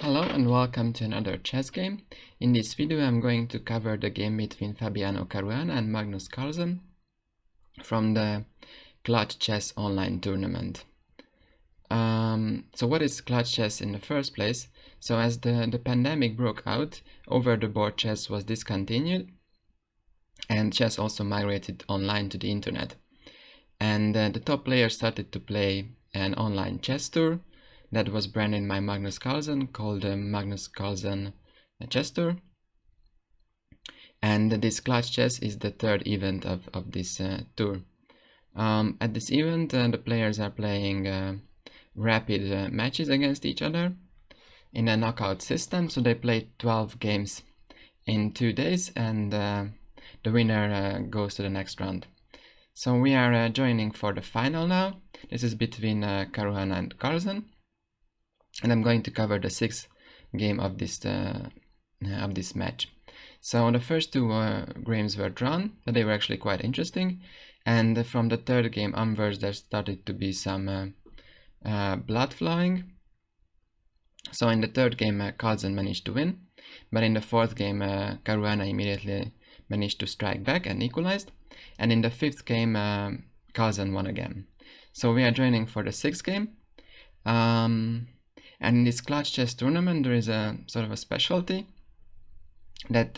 Hello and welcome to another chess game. In this video I'm going to cover the game between Fabiano Caruana and Magnus Carlsen from the Clutch Chess online tournament. So what is Clutch Chess in the first place? So as the pandemic broke out, over-the-board chess was discontinued and chess also migrated online to the internet. And the top players started to play an online chess tour that was branded by Magnus Carlsen, called the Magnus Carlsen Chess Tour. And this Clutch Chess is the third event of this tour. At this event, the players are playing rapid matches against each other in a knockout system. So they play 12 games in 2 days, and the winner goes to the next round. So we are joining for the final now. This is between Caruana and Carlsen. And I'm going to cover the sixth game of this match. So the first two games were drawn, but they were actually quite interesting. And from the third game onwards, there started to be some blood flowing. So in the third game, Carlsen managed to win, but in the fourth game, Caruana immediately managed to strike back and equalized. And in the fifth game, Carlsen won again. So we are joining for the sixth game. And in this Clutch Chess tournament, there is a sort of a specialty that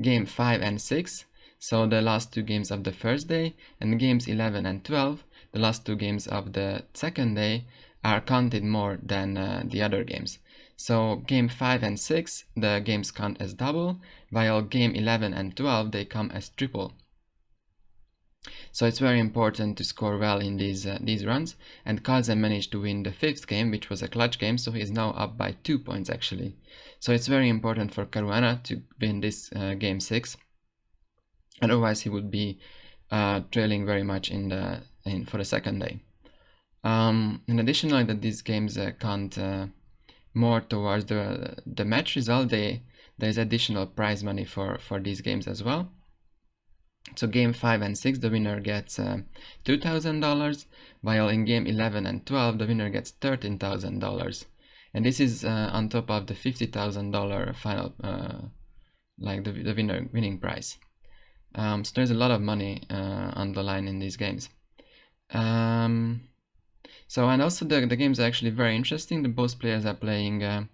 game 5 and 6, so the last two games of the first day, and games 11 and 12, the last two games of the second day, are counted more than the other games. So game 5 and 6, the games count as double, while game 11 and 12, they come as triple. So it's very important to score well in these runs, and Carlsen managed to win the fifth game, which was a clutch game, so he's now up by 2 points actually. So it's very important for Caruana to win this game 6, otherwise he would be trailing very much for the second day. And additionally, that these games count more towards the match result, there's additional prize money for these games as well. So game 5 and 6, the winner gets $2,000, while in game 11 and 12, the winner gets $13,000. And this is on top of the $50,000 final, like the winning prize. So there's a lot of money on the line in these games. So, and also the games are actually very interesting. The both players are playing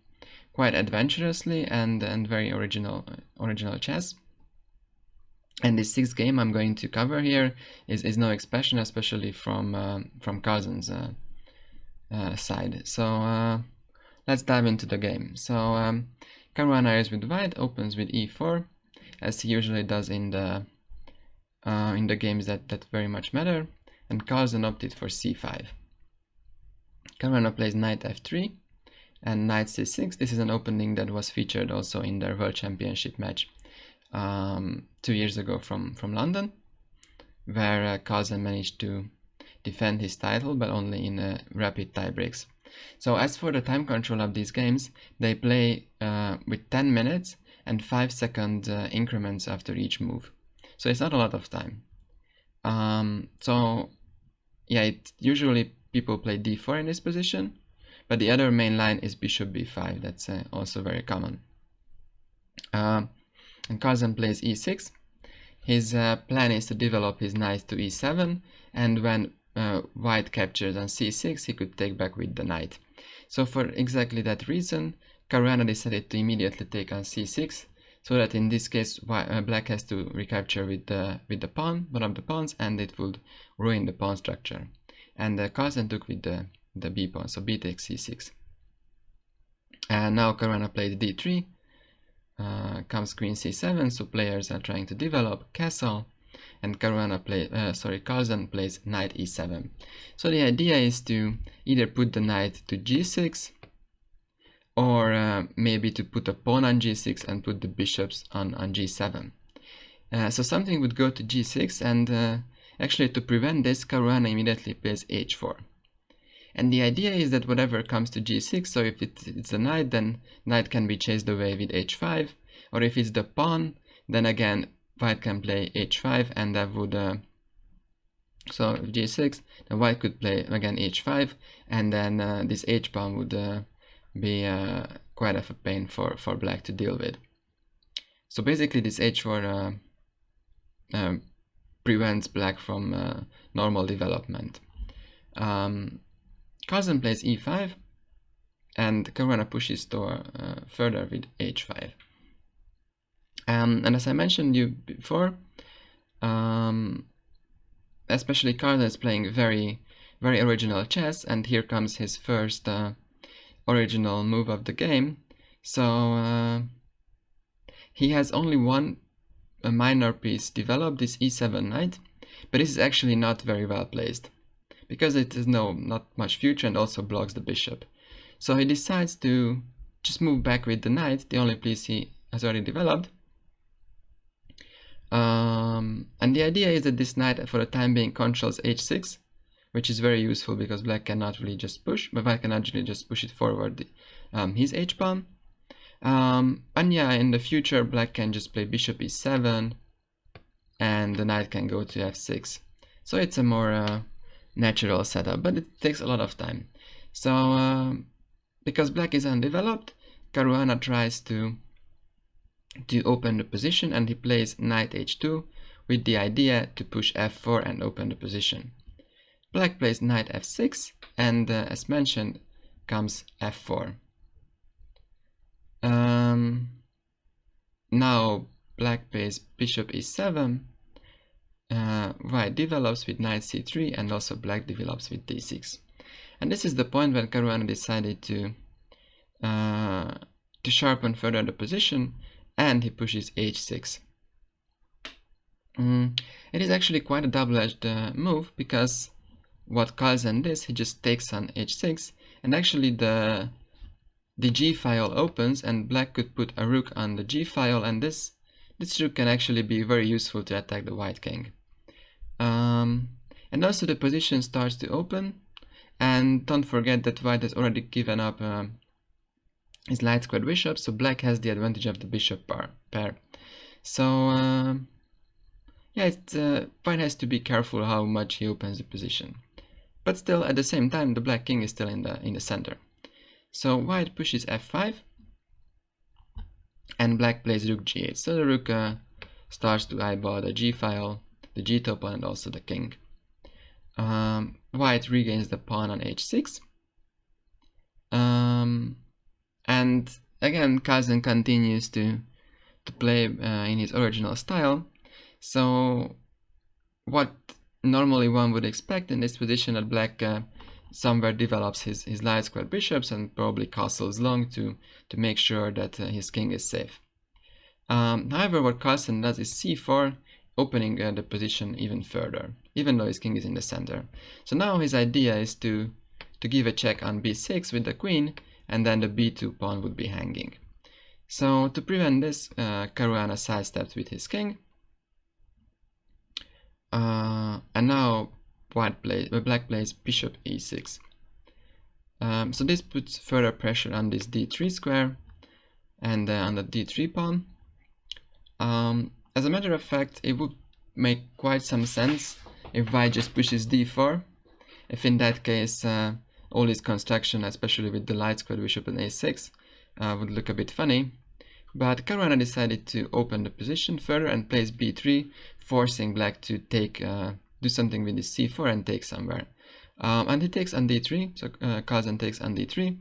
quite adventurously and very original chess. And this sixth game I'm going to cover here is no exception, especially from Carlsen's side. So let's dive into the game. So Caruana is with white, opens with e4, as he usually does in the games that very much matter, and Carlsen opted for c5. Caruana plays knight f3 and knight c6. This is an opening that was featured also in their World Championship match 2 years ago from London, where Carlsen managed to defend his title, but only in rapid tie breaks. So as for the time control of these games, they play with 10 minutes and 5-second increments after each move. So it's not a lot of time. So yeah, usually people play d4 in this position, but the other main line is bishop b5. That's also very common. And Carlsen plays e6. His plan is to develop his knight to e7, and when white captures on c6, he could take back with the knight. So for exactly that reason, Caruana decided to immediately take on c6, so that in this case black has to recapture with the pawn, one of the pawns, and it would ruin the pawn structure. And Carlsen took with the b pawn, so b takes c6. And now Caruana plays d3. Comes queen c7, so players are trying to develop castle, and Carlsen plays knight e7. So the idea is to either put the knight to g6, or maybe to put a pawn on g6 and put the bishops on g7. So something would go to g6, and actually to prevent this, Caruana immediately plays h4. And the idea is that whatever comes to g6, so if it's a knight, then knight can be chased away with h5, or if it's the pawn, then again white can play h5, and that would so if g6, then white could play again h5, and then this h pawn would be quite of a pain for black to deal with. So basically this h4 prevents black from normal development. Carlsen plays e5, and Caruana pushes further with h5. And as I mentioned you before, especially Carlsen is playing very original chess, and here comes his first original move of the game. So he has only one minor piece developed, this e7 knight, but this is actually not very well placed because it has not much future and also blocks the bishop. So he decides to just move back with the knight, the only piece he has already developed. And the idea is that this knight for the time being controls h6, which is very useful because black cannot really just push, but white can actually just push it forward his h-pawn. And yeah, in the future black can just play bishop e7 and the knight can go to f6. So it's a more natural setup, but it takes a lot of time. So because black is undeveloped, Caruana tries to open the position, and he plays knight h2 with the idea to push f4 and open the position. Black plays knight f6, and as mentioned comes f4. Now black plays bishop e7, white develops with knight c3, and also black develops with d6. And this is the point when Caruana decided to sharpen further the position, and he pushes h6. It is actually quite a double-edged move, because what Carlsen did, he just takes on h6, and actually the g file opens, and black could put a rook on the g file, and this rook can actually be very useful to attack the white king. And also the position starts to open, and don't forget that white has already given up his light squared bishop, so black has the advantage of the bishop pair. So yeah, white has to be careful how much he opens the position, but still at the same time the black king is still in the center. So white pushes f5, and black plays rook g8. So the rook starts to eyeball the g file, the g top, and also the king. White regains the pawn on h6. And again, Carlsen continues to play in his original style. So what normally one would expect in this position, that black somewhere develops his light squared bishops and probably castles long to make sure that his king is safe. However, what Carlsen does is c4, opening the position even further, even though his king is in the center. So now his idea is to give a check on b6 with the queen, and then the b2 pawn would be hanging. So to prevent this, Caruana sidesteps with his king. And now black plays bishop e6. So this puts further pressure on this d3 square and on the d3 pawn. As a matter of fact, it would make quite some sense if white just pushes d4. If in that case all this construction, especially with the light squared bishop and a6, would look a bit funny. But Caruana decided to open the position further and plays b3, forcing black to do something with his c4 and take somewhere. And he takes on d3, so Carlsen takes on d3,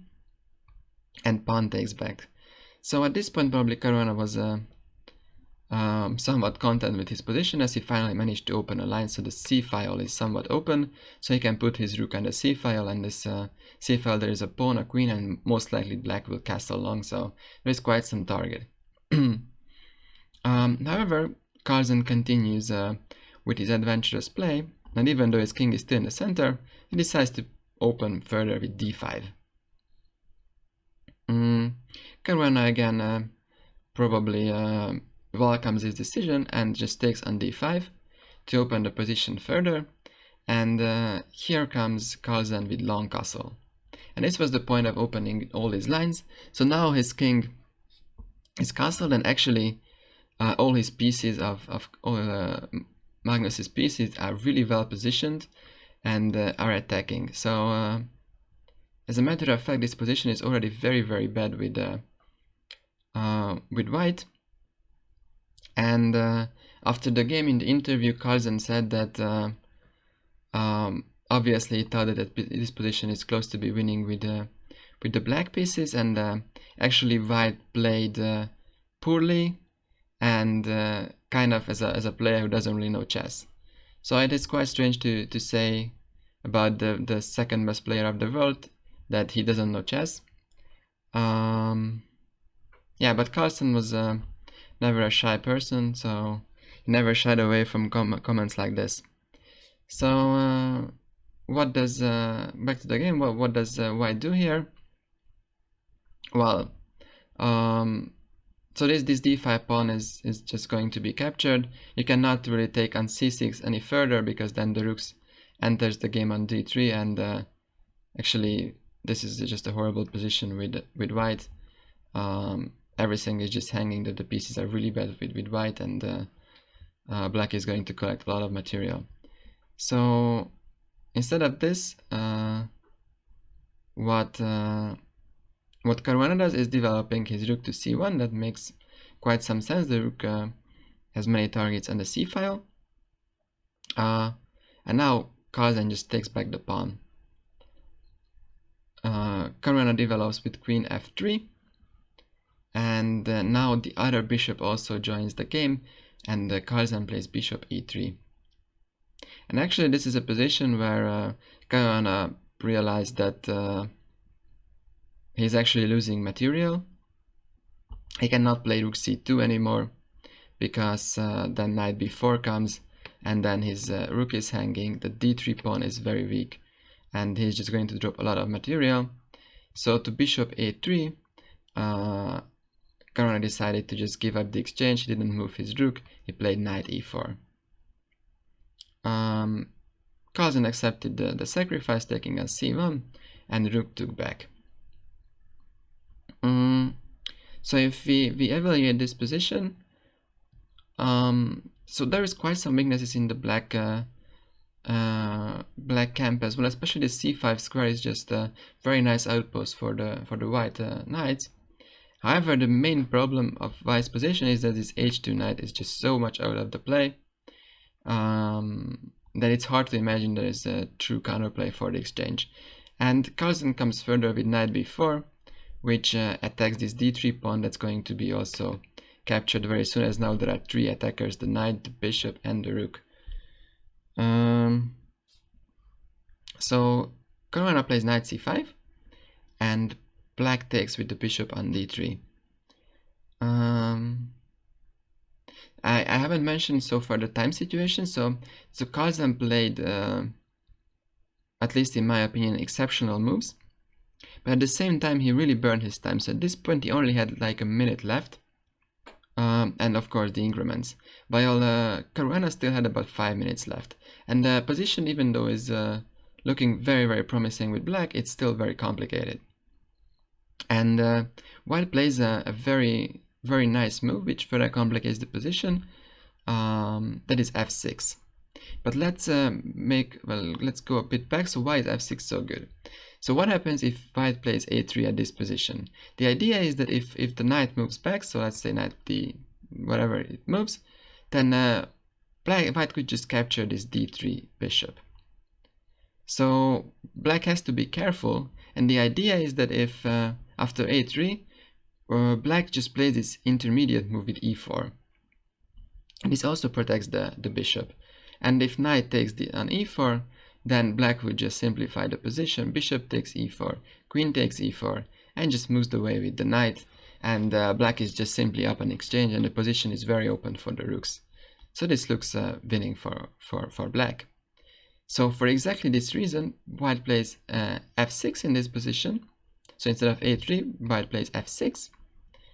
and pawn takes back. So at this point probably Caruana was somewhat content with his position, as he finally managed to open a line, so the c file is somewhat open, so he can put his rook on the c file, and this c file there is a pawn, a queen, and most likely black will castle long, so there is quite some target. However, Carlsen continues with his adventurous play, and even though his king is still in the center, he decides to open further with d5. Caruana again probably welcomes his decision and just takes on d5 to open the position further, and here comes Carlsen with long castle, and this was the point of opening all his lines. So now his king is castled, and actually all his pieces of Magnus's pieces are really well positioned and are attacking. So as a matter of fact, this position is already very bad with with white. And after the game, in the interview, Carlsen said that obviously he thought that this position is close to be winning with the black pieces, and actually white played poorly and kind of as a player who doesn't really know chess. So it is quite strange to say about the second best player of the world that he doesn't know chess. Yeah, but Carlsen was never a shy person, so he never shied away from comments like this. So what does back to the game? What does white do here? Well, so this d5 pawn is just going to be captured. You cannot really take on c6 any further, because then the rooks enters the game on d3, and actually this is just a horrible position with white. Everything is just hanging. The pieces are really bad with white, and black is going to collect a lot of material. So instead of this, what Caruana does is developing his rook to c1. That makes quite some sense. The rook has many targets on the c file, and now Carlsen just takes back the pawn. Caruana develops with queen f3, and now the other bishop also joins the game, and Carlsen plays bishop e3. And actually this is a position where Caruana realized that he's actually losing material. He cannot play rook c2 anymore, because then knight b4 comes, and then his rook is hanging. The d3 pawn is very weak, and he's just going to drop a lot of material. So to bishop a3, Caruana decided to just give up the exchange. He didn't move his rook. He played knight e4. Carlsen accepted the sacrifice, taking on c1, and rook took back. So if we evaluate this position, so there is quite some weaknesses in the black camp as well. Especially the c5 square is just a very nice outpost for the white knights. However, the main problem of white's position is that this h2 knight is just so much out of the play that it's hard to imagine there is a true counterplay for the exchange. And Carlsen comes further with knight b4, which attacks this d3 pawn that's going to be also captured very soon, as now there are three attackers: the knight, the bishop, and the rook. So Caruana plays knight c5, and black takes with the bishop on d3. I haven't mentioned so far the time situation. So Carlsen played, at least in my opinion, exceptional moves. But at the same time, he really burned his time. So at this point, he only had like a minute left. And of course, the increments. While Caruana still had about 5 minutes left. And the position, even though is looking very, very promising with black, it's still very complicated. And white plays a very, very nice move, which further complicates the position. That is f6. But let's go a bit back. So why is f6 so good? So what happens if white plays a3 at this position? The idea is that if the knight moves back, so let's say knight d, whatever it moves, then white could just capture this d3 bishop. So black has to be careful, and the idea is that if after a3, black just plays this intermediate move with e4. And this also protects the bishop. And if knight takes on e4, then black would just simplify the position. Bishop takes e4, queen takes e4, and just moves away with the knight. And black is just simply up an exchange, and the position is very open for the rooks. So this looks winning for black. So for exactly this reason, white plays f6 in this position. So instead of a3, white plays f6.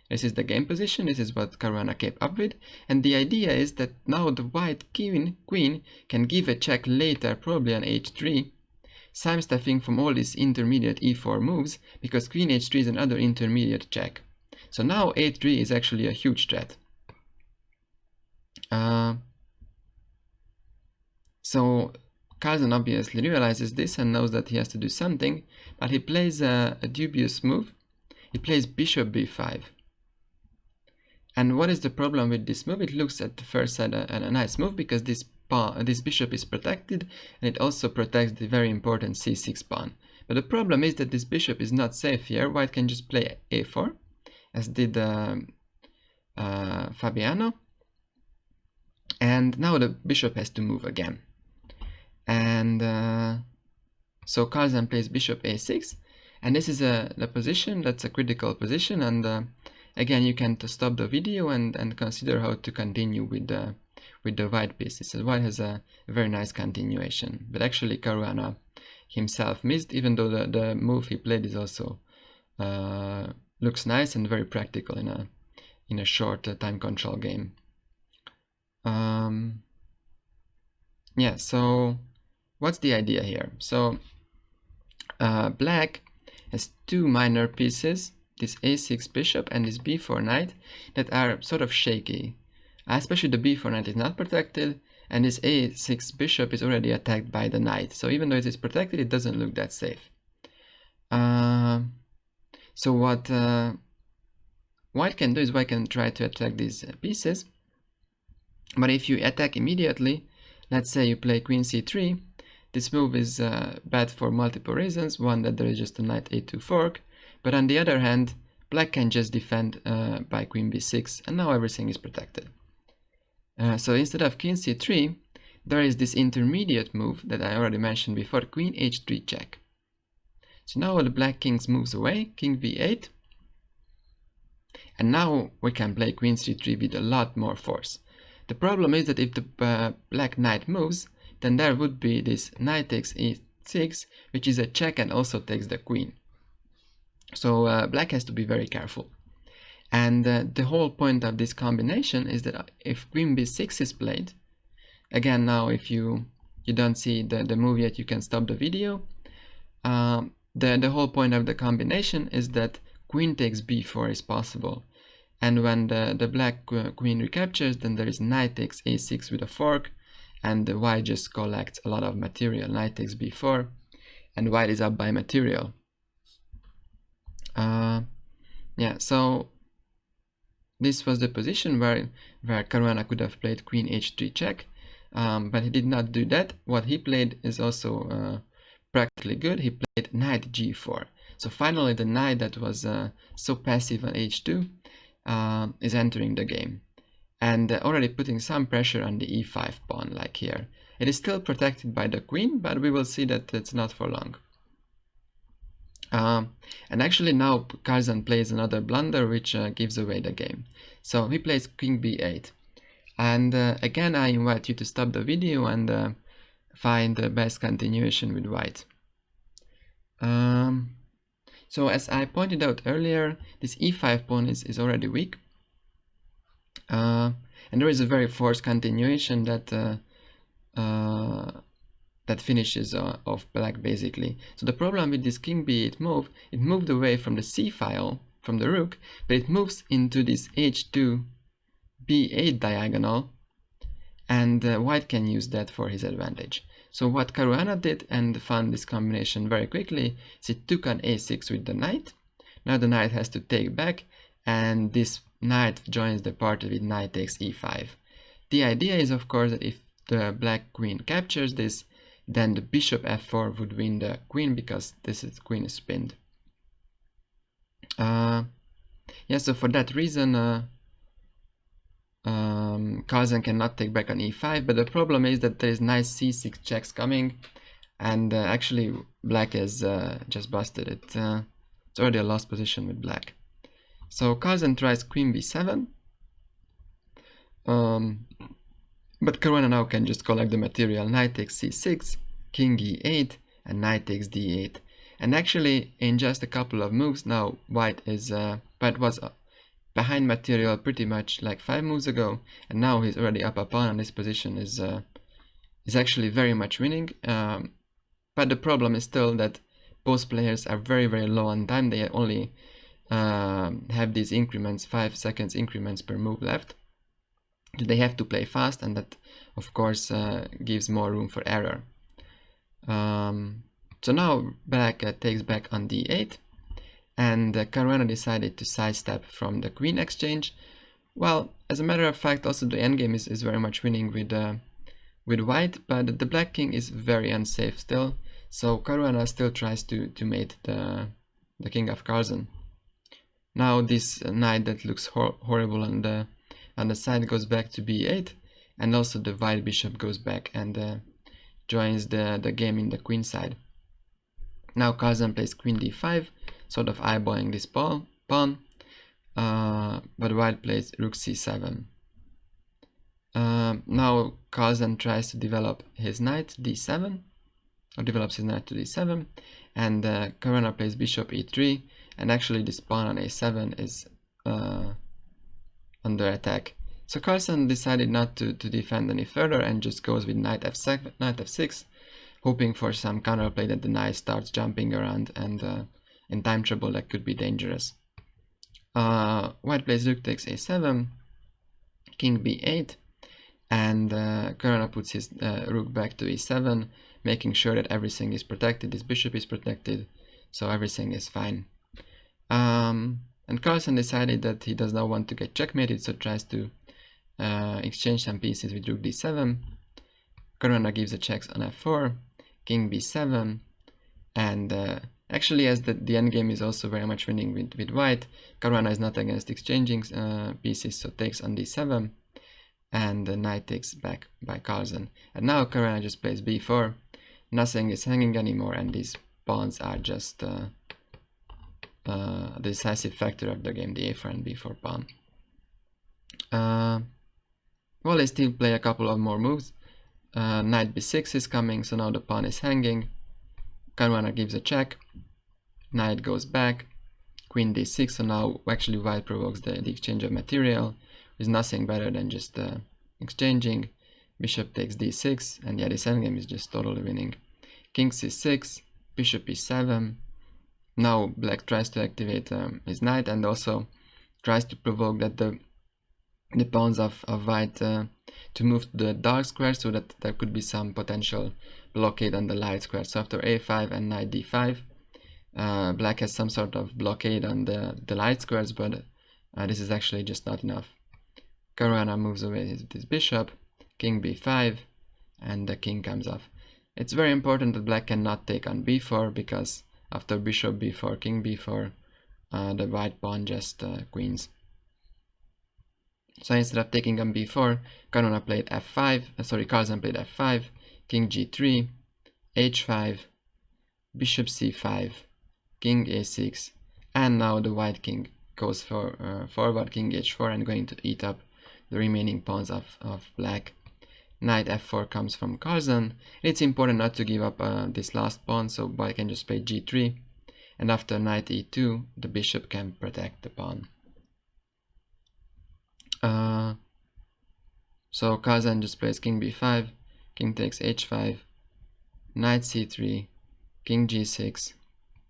This is the game position. This is what Caruana came up with. And the idea is that now the white queen can give a check later, probably on h3, sidestepping from all these intermediate e4 moves, because queen h3 is another intermediate check. So now a3 is actually a huge threat. So Carlsen obviously realizes this and knows that he has to do something, but he plays a dubious move. He plays bishop b5. And what is the problem with this move? It looks at the first sight a nice move because this bishop is protected, and it also protects the very important c6 pawn. But the problem is that this bishop is not safe here. White can just play a4, as did Fabiano. And now the bishop has to move again. And so Carlsen plays bishop a6. And this is the position, that's a critical position. And again, you can stop the video and consider how to continue with the white pieces. So white has a very nice continuation. But actually Caruana himself missed, even though the move he played is also looks nice and very practical in a short time control game. Yeah, so what's the idea here? So black has two minor pieces, this a6 bishop and this b4 knight, that are sort of shaky. Especially the b4 knight is not protected, and this a6 bishop is already attacked by the knight. So even though it is protected, it doesn't look that safe. So what white can do is white can try to attack these pieces. But if you attack immediately, let's say you play queen c3, this move is bad for multiple reasons. One, that there is just a knight a2 fork, but on the other hand, black can just defend by queen b6, and now everything is protected. So instead of king c3, there is this intermediate move that I already mentioned before, queen h3 check. So now the black king moves away, king b8, and now we can play queen c3 with a lot more force. The problem is that if the black knight moves, then there would be this knight takes e6, which is a check and also takes the queen. So black has to be very careful. And the whole point of this combination is that if queen b6 is played, again, now if you don't see the move yet, you can stop the video. The whole point of the combination is that queen takes b4 is possible. And when the black queen recaptures, then there is knight takes a6 with a fork, and the white just collects a lot of material. Knight takes b4, and white is up by material. Yeah, so this was the position where Caruana could have played queen h3 check, but he did not do that. What he played is also practically good. He played knight g4. So finally the knight that was so passive on h2 is entering the game, and already putting some pressure on the e5 pawn, like here. It is still protected by the queen, but we will see that it's not for long. And actually now Carlsen plays another blunder which gives away the game. So he plays king b8, and again I invite you to stop the video and find the best continuation with white. So as I pointed out earlier, this e5 pawn is already weak, and there is a very forced continuation that that finishes off black basically. So the problem with this king b8 move, it moved away from the c file, from the rook, but it moves into this h2 b8 diagonal, and white can use that for his advantage. So what Caruana did, and found this combination very quickly, is he took on a6 with the knight. Now the knight has to take back, and this knight joins the party with knight takes e5. The idea is, of course, that if the black queen captures this, then the bishop f4 would win the queen, because this queen is pinned. Yeah, so for that reason, Carlsen cannot take back on e5, but the problem is that there is nice c6 checks coming, and actually black has just busted it. It's already a lost position with black. So Carlsen tries queen b7, but Caruana now can just collect the material. Knight takes c6, king e8, and knight takes d8. And actually, in just a couple of moves now, white was behind material pretty much like 5 moves ago, and now he's already up a pawn, and this position is actually very much winning. But the problem is still that both players are very, very low on time. They only have these increments, 5 seconds increments per move left. They have to play fast, and that of course gives more room for error. So now black takes back on d8, and Caruana decided to sidestep from the queen exchange, Well, as a matter of fact, also the endgame is very much winning with white, but the black king is very unsafe still. So Caruana still tries to mate the king of Carlsen. Now this knight that looks horrible on the side goes back to b8, and also the white bishop goes back and joins the game in the queen side. Now Carlsen plays queen d5, sort of eyeballing this pawn, but white plays rook c7. Now Carlsen tries to develop his knight d7, or develops his knight to d7, and Caruana plays bishop e3, and actually this pawn on a7 is under attack. So Carlsen decided not to defend any further and just goes with knight f6, hoping for some counterplay that the knight starts jumping around, and in time trouble that could be dangerous. White plays rook takes a7, king b8, and Caruana puts his rook back to e7, making sure that everything is protected. His bishop is protected, so everything is fine. And Carlsen decided that he does not want to get checkmated, so tries to exchange some pieces with rook d7. Caruana gives a check on f4, king b7, and actually, as the endgame is also very much winning with white, Caruana is not against exchanging pieces, so takes on d7, and the knight takes back by Carlsen. And now Caruana just plays b4, nothing is hanging anymore, and these pawns are just the decisive factor of the game, the a4 and b4 pawn. Well, they still play a couple of more moves. Knight b6 is coming, so now the pawn is hanging. Caruana gives a check, knight goes back, queen d6, so now actually white provokes the exchange of material. There's nothing better than just exchanging. Bishop takes d6, and yeah, this endgame is just totally winning. King c6, bishop e7. Now black tries to activate his knight, and also tries to provoke that the pawns of white to move to the dark square, so that there could be some potential blockade on the light square. So after a5 and knight d5, black has some sort of blockade on the light squares, but this is actually just not enough. Caruana moves away his bishop, king b5, and the king comes off. It's very important that black cannot take on b4, because after bishop b4, king b4, the white pawn just queens. So instead of taking on b4, Caruana played f5, Carlsen played f5, king g3, h5, bishop c5, king a6, and now the white king goes for forward, king h4, and going to eat up the remaining pawns of black. Knight f4 comes from Carlsen. It's important not to give up this last pawn, so white can just play g3, and after knight e2, the bishop can protect the pawn. So Carlsen just plays king b5, king takes h5, knight c3, king g6,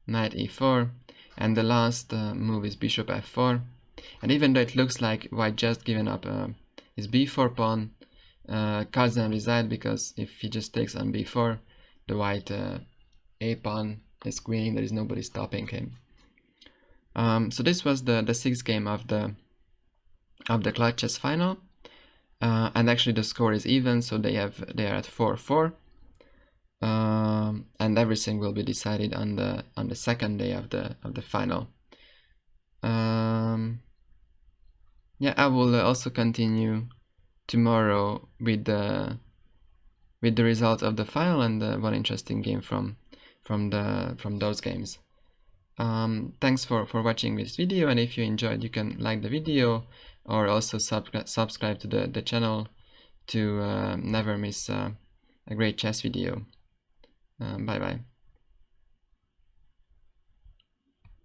knight e4, and the last move is bishop f4. And even though it looks like white just given up his b4 pawn, Carlsen resigned, because if he just takes on b4, the white a pawn is queening. There is nobody stopping him. So this was the sixth game of the clutch chess final, and actually the score is even, so they are at 4-4, and everything will be decided on the second day of the final. Yeah, I will also continue tomorrow with the results of the final and one interesting game from those games. Thanks for watching this video, and if you enjoyed, you can like the video or also subscribe to the channel to never miss a great chess video. Bye bye.